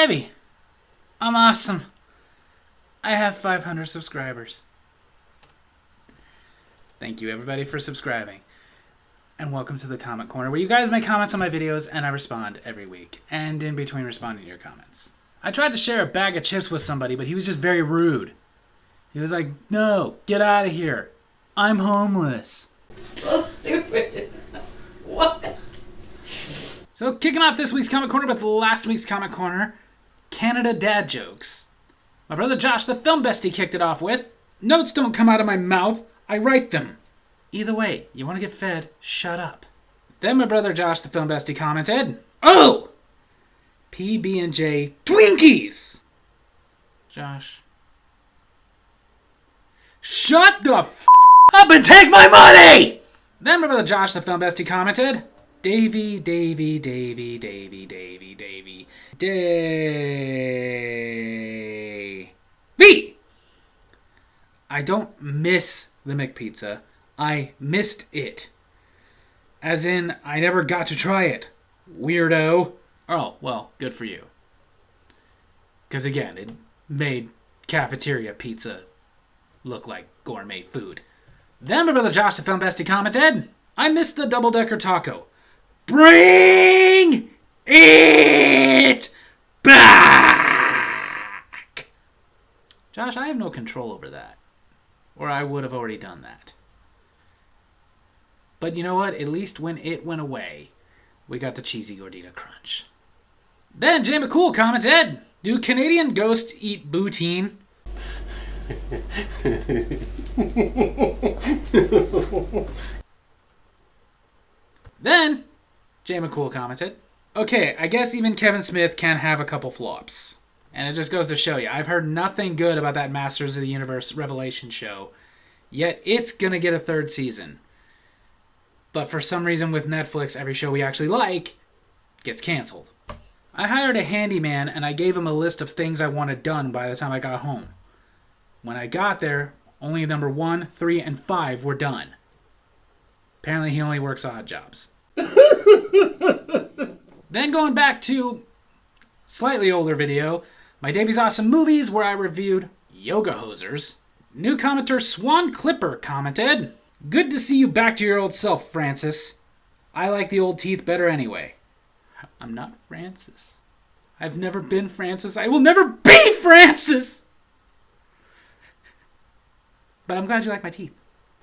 Davey, I'm awesome. I have 500 subscribers. Thank you, everybody, for subscribing. And welcome to the Comment Corner, where you guys make comments on my videos and I respond every week. And in between responding to your comments, I tried to share a bag of chips with somebody, but he was just very rude. He was like, no, get out of here. I'm homeless. So stupid. What? So kicking off this week's Comment Corner with last week's Comment Corner, Canada dad jokes. My brother Josh, the film bestie, kicked it off with, notes don't come out of my mouth, I write them. Either way, you want to get fed, shut up. Then my brother Josh, the film bestie, commented, oh! PB&J Twinkies! Josh. Shut the f*** up and take my money! Then my brother Josh, the film bestie, commented, Davey. I don't miss the McPizza. I missed it. As in, I never got to try it. Weirdo. Oh, well, good for you. Because again, it made cafeteria pizza look like gourmet food. Then my brother Josh, the film bestie, commented, I missed the double-decker taco. Bring it back! Josh, I have no control over that. Or I would have already done that. But you know what? At least when it went away, we got the cheesy gordita crunch. Then Jay McCool commented, do Canadian ghosts eat poutine? Then Jay McCool commented, okay, I guess even Kevin Smith can have a couple flops. And it just goes to show you, I've heard nothing good about that Masters of the Universe Revelation show, yet it's gonna get a third season. But for some reason with Netflix, every show we actually like gets canceled. I hired a handyman and I gave him a list of things I wanted done by the time I got home. When I got there, only number 1, 3, and 5 were done. Apparently he only works odd jobs. Then going back to slightly older video, my Davey's Awesome Movies, where I reviewed Yoga Hosers. New commenter Swan Clipper commented, good to see you back to your old self, Francis. I like the old teeth better anyway. I'm not Francis. I've never been Francis. I will never be Francis! But I'm glad you like my teeth.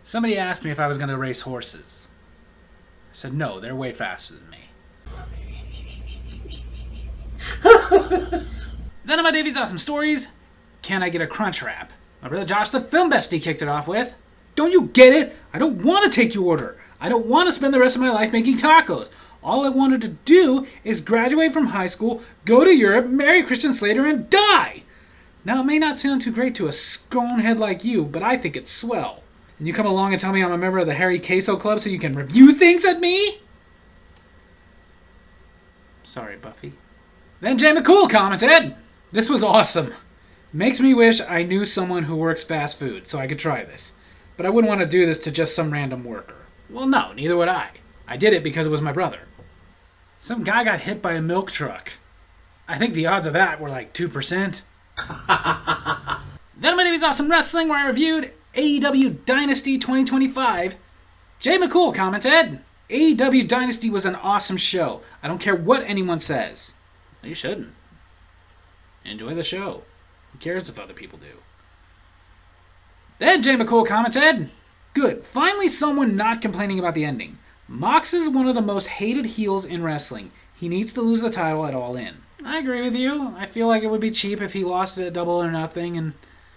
Somebody asked me if I was going to race horses. I said, no, they're way faster than me. Then on my Davey's Awesome Stories, can I get a crunch wrap? My brother Josh, the film bestie, kicked it off with, don't you get it? I don't want to take your order. I don't want to spend the rest of my life making tacos. All I wanted to do is graduate from high school, go to Europe, marry Christian Slater, and die. Now, it may not sound too great to a scone-head like you, but I think it's swell. And you come along and tell me I'm a member of the Harry Queso Club so you can review things at me? Sorry, Buffy. Then Jay McCool commented, this was awesome. Makes me wish I knew someone who works fast food so I could try this. But I wouldn't want to do this to just some random worker. Well, no, neither would I. I did it because it was my brother. Some guy got hit by a milk truck. I think the odds of that were like 2%. Then my name is Awesome Wrestling, where I reviewed AEW Dynasty 2025. Jay McCool commented, AEW Dynasty was an awesome show. I don't care what anyone says. Well, you shouldn't. Enjoy the show. Who cares if other people do? Then Jay McCool commented, good, finally someone not complaining about the ending. Mox is one of the most hated heels in wrestling. He needs to lose the title at All In. I agree with you. I feel like it would be cheap if he lost it at Double or Nothing and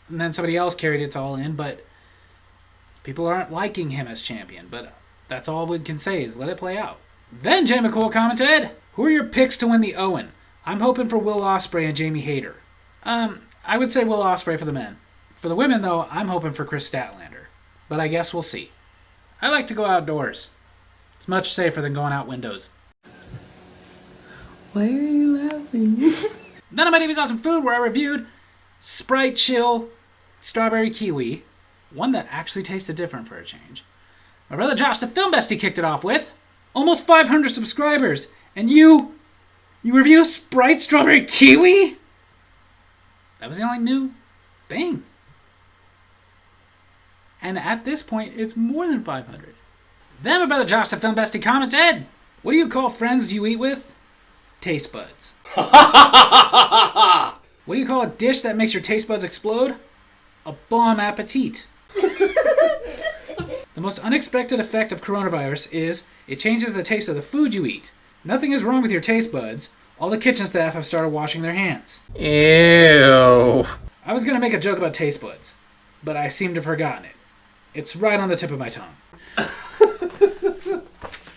then somebody else carried it to All In, but people aren't liking him as champion. But that's all we can say is let it play out. Then Jay McCool commented, who are your picks to win the Owen? I'm hoping for Will Ospreay and Jamie Hayter. I would say Will Ospreay for the men. For the women, though, I'm hoping for Chris Statlander. But I guess we'll see. I like to go outdoors. It's much safer than going out windows. Why are you laughing? Then on my Davey's Awesome Food, where I reviewed Sprite Chill Strawberry Kiwi. One that actually tasted different for a change. My brother Josh, the film bestie, kicked it off with almost 500 subscribers. And you You review Sprite Strawberry Kiwi? That was the only new thing. And at this point, it's more than 500. Then my brother Josh, the film bestie, commented, what do you call friends you eat with? Taste buds. What do you call a dish that makes your taste buds explode? A bon appetit. The most unexpected effect of coronavirus is it changes the taste of the food you eat. Nothing is wrong with your taste buds. All the kitchen staff have started washing their hands. Ew. I was going to make a joke about taste buds, but I seem to have forgotten it. It's right on the tip of my tongue.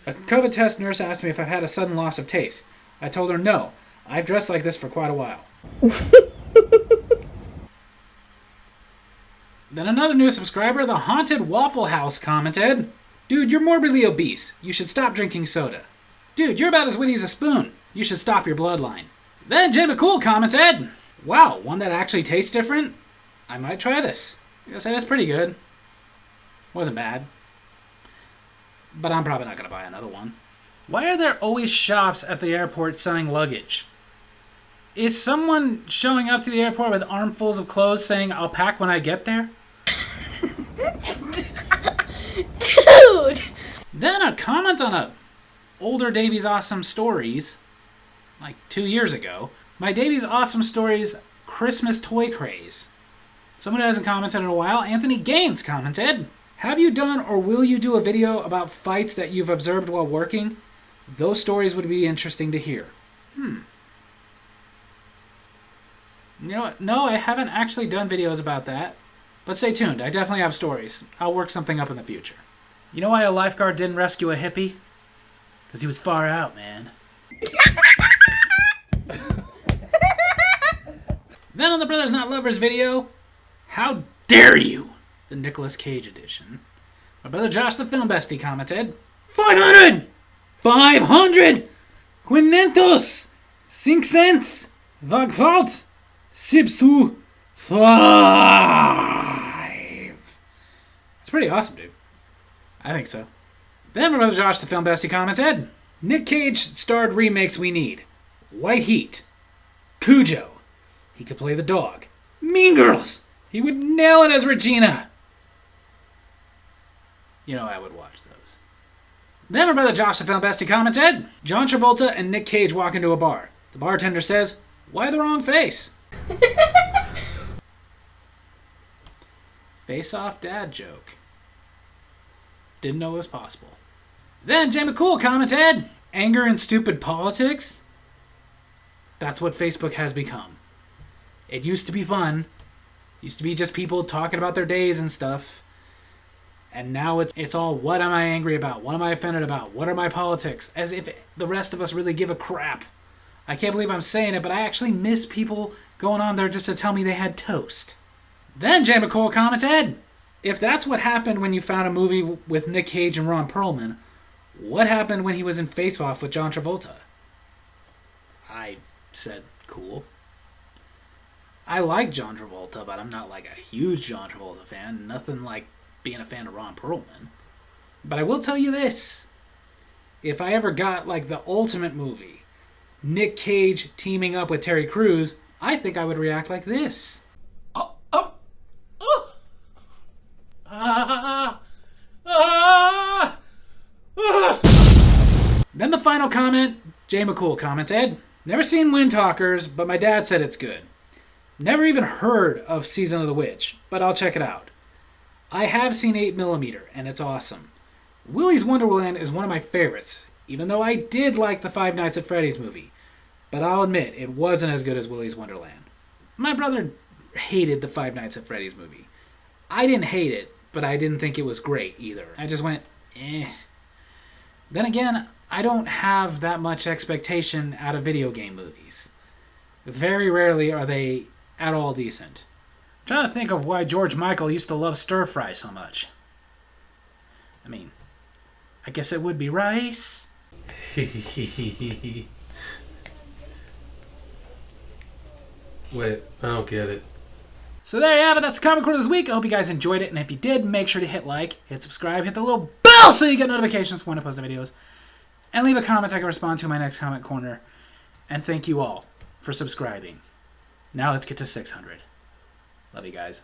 A COVID test nurse asked me if I've had a sudden loss of taste. I told her no. I've dressed like this for quite a while. Then another new subscriber, the Haunted Waffle House, commented, dude, you're morbidly obese. You should stop drinking soda. Dude, you're about as witty as a spoon. You should stop your bloodline. Then Jay McCool commented, wow, one that actually tastes different? I might try this. I said it's pretty good. Wasn't bad. But I'm probably not going to buy another one. Why are there always shops at the airport selling luggage? Is someone showing up to the airport with armfuls of clothes saying, I'll pack when I get there? Dude! Then a comment on a older Davy's Awesome Stories, like 2 years ago. My Davy's Awesome Stories Christmas toy craze. Someone who hasn't commented in a while, Anthony Gaines, commented, have you done or will you do a video about fights that you've observed while working? Those stories would be interesting to hear. You know what? No, I haven't actually done videos about that. But stay tuned. I definitely have stories. I'll work something up in the future. You know why a lifeguard didn't rescue a hippie? Because he was far out, man. Then on the Brothers Not Lovers video, how dare you? The Nicolas Cage edition. My brother Josh, the film bestie, commented, 500! 500! 500! 5 cents! Vagfalt! Sibsu! 5! It's pretty awesome, dude. I think so. Then my brother Josh, the film bestie, commented, Nick Cage starred remakes we need. White Heat. Cujo. He could play the dog. Mean Girls. He would nail it as Regina. You know I would watch those. Then my brother Josh, the film bestie, commented, John Travolta and Nick Cage walk into a bar. The bartender says, why the wrong face? Face-off dad joke. Didn't know it was possible. Then Jay McCool commented, anger and stupid politics? That's what Facebook has become. It used to be fun. Used to be just people talking about their days and stuff. And now it's all, what am I angry about? What am I offended about? What are my politics? As if the rest of us really give a crap. I can't believe I'm saying it, but I actually miss people going on there just to tell me they had toast. Then Jay McCool commented, if that's what happened when you found a movie with Nick Cage and Ron Perlman, what happened when he was in Face Off with John Travolta? I said, cool. I like John Travolta, but I'm not like a huge John Travolta fan. Nothing like being a fan of Ron Perlman. But I will tell you this. If I ever got like the ultimate movie, Nick Cage teaming up with Terry Crews, I think I would react like this. Then the final comment, Jay McCool commented, never seen Wind Talkers, but my dad said it's good. Never even heard of Season of the Witch, but I'll check it out. I have seen 8mm, and it's awesome. Willy's Wonderland is one of my favorites, even though I did like the Five Nights at Freddy's movie. But I'll admit, it wasn't as good as Willy's Wonderland. My brother hated the Five Nights at Freddy's movie. I didn't hate it, but I didn't think it was great either. I just went, eh. Then again, I don't have that much expectation out of video game movies. Very rarely are they at all decent. I'm trying to think of why George Michael used to love stir fry so much. I mean, I guess it would be rice. Wait, I don't get it. So there you have it. That's the Comic Corner this week. I hope you guys enjoyed it. And if you did, make sure to hit like, hit subscribe, hit the little bell so you get notifications when I post the videos. And leave a comment I can respond to in my next Comic Corner. And thank you all for subscribing. Now let's get to 600. Love you guys.